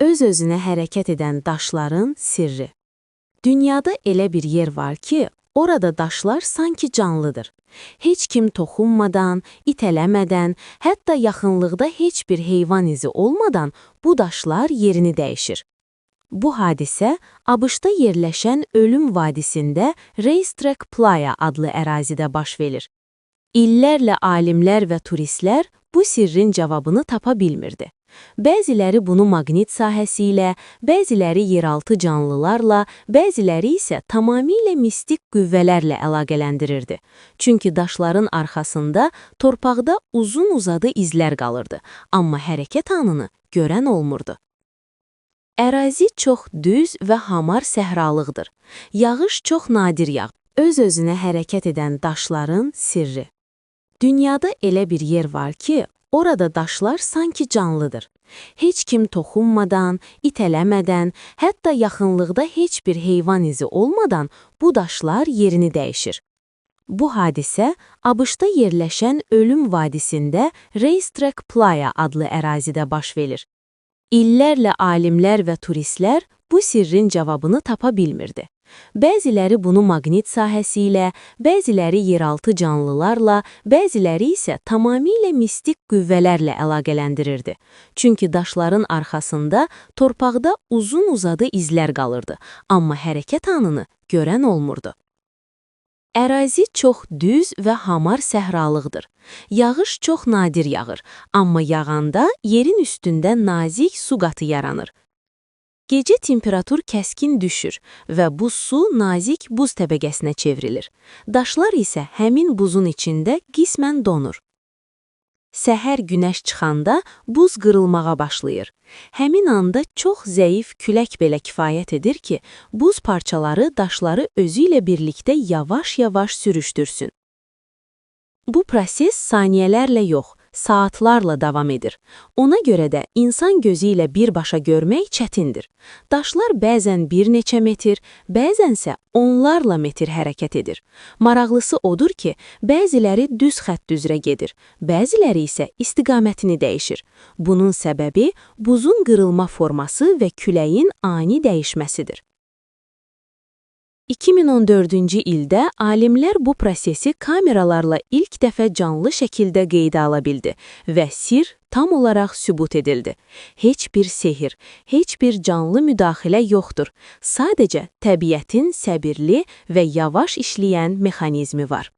Öz-özünə hərəkət edən daşların sirri. Dünyada elə bir yer var ki, orada daşlar sanki canlıdır. Heç kim toxunmadan, itələmədən, hətta yaxınlıqda heç bir heyvan izi olmadan bu daşlar yerini dəyişir. Bu hadisə ABŞ-da yerləşən Ölüm vadisində Racetrack Playa adlı ərazidə baş verir. İllərlə alimlər və turistlər bu sirrin cavabını tapa bilmirdi. Bəziləri bunu maqnit sahəsi ilə, bəziləri yeraltı canlılarla, bəziləri isə tamamilə mistik qüvvələrlə əlaqələndirirdi. Çünki daşların arxasında torpaqda uzun-uzadı izlər qalırdı, amma hərəkət anını görən olmurdu. Ərazi çox düz və hamar səhralıqdır. Yağış çox nadir yağ. Öz-özünə hərəkət edən daşların sirri. Dünyada elə bir yer var ki, orada daşlar sanki canlıdır. Heç kim toxunmadan, itələmədən, hətta yaxınlıqda heç bir heyvan izi olmadan bu daşlar yerini dəyişir. Bu hadisə ABŞ-da yerləşən Ölüm vadisində Racetrack Playa adlı ərazidə baş verir. İllərlə alimlər və turistlər bu sirrin cavabını tapa bilmirdi. Bəziləri bunu maqnit sahəsi ilə, bəziləri yeraltı canlılarla, bəziləri isə tamamilə mistik qüvvələrlə əlaqələndirirdi. Çünki daşların arxasında torpaqda uzun-uzadı izlər qalırdı, amma hərəkət anını görən olmurdu. Ərazi çox düz və hamar səhralıqdır. Yağış çox nadir yağır, amma yağanda yerin üstündə nazik su qatı yaranır. Gecə temperatur kəskin düşür və bu su nazik buz təbəqəsinə çevrilir. Daşlar isə həmin buzun içində qismən donur. Səhər günəş çıxanda buz qırılmağa başlayır. Həmin anda çox zəif külək belə kifayət edir ki, buz parçaları daşları özü ilə birlikdə yavaş-yavaş sürüşdürsün. Bu proses saniyələrlə yox, saatlarla davam edir. Ona görə də insan gözü ilə birbaşa görmək çətindir. Daşlar bəzən bir neçə metr, bəzənsə onlarla metr hərəkət edir. Maraqlısı odur ki, bəziləri düz xətt üzrə gedir, bəziləri isə istiqamətini dəyişir. Bunun səbəbi buzun qırılma forması və küləyin ani dəyişməsidir. 2014-cü ildə alimlər bu prosesi kameralarla ilk dəfə canlı şəkildə qeydə ala bildi və sir tam olaraq sübut edildi. Heç bir sehir, heç bir canlı müdaxilə yoxdur. Sadəcə təbiətin səbirli və yavaş işləyən mexanizmi var.